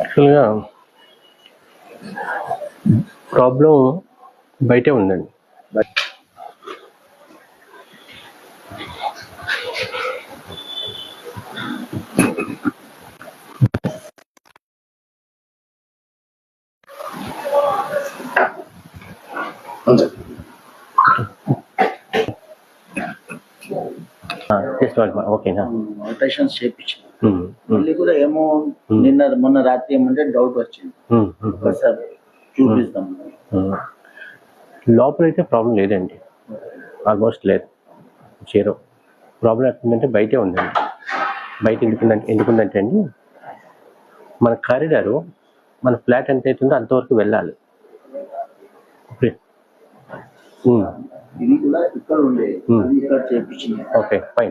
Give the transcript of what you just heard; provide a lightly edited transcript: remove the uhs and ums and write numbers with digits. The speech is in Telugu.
యాక్చువల్గా ప్రాబ్లం బయటే ఉందండి. ఓకేనా, ఆపరేషన్స్ చేయించాను. మళ్ళీ కూడా ఏమో మొన్న రాత్రి ఏమంటే డౌట్ వచ్చింది, ఒకసారి చూపిస్తాం. లోపల అయితే ప్రాబ్లం లేదండి, ఆల్మోస్ట్ లేదు, జీరో. ప్రాబ్లం ఎట్లుందంటే బయటే ఉందండి. బయట ఎందుకుందంటే అండి, మన కారిడారు మన ఫ్లాట్ ఎంత అవుతుందో అంతవరకు వెళ్ళాలి. ఇది కూడా ఇక్కడ ఉండే, ఇక్కడ చేయించింది. Okay, fine.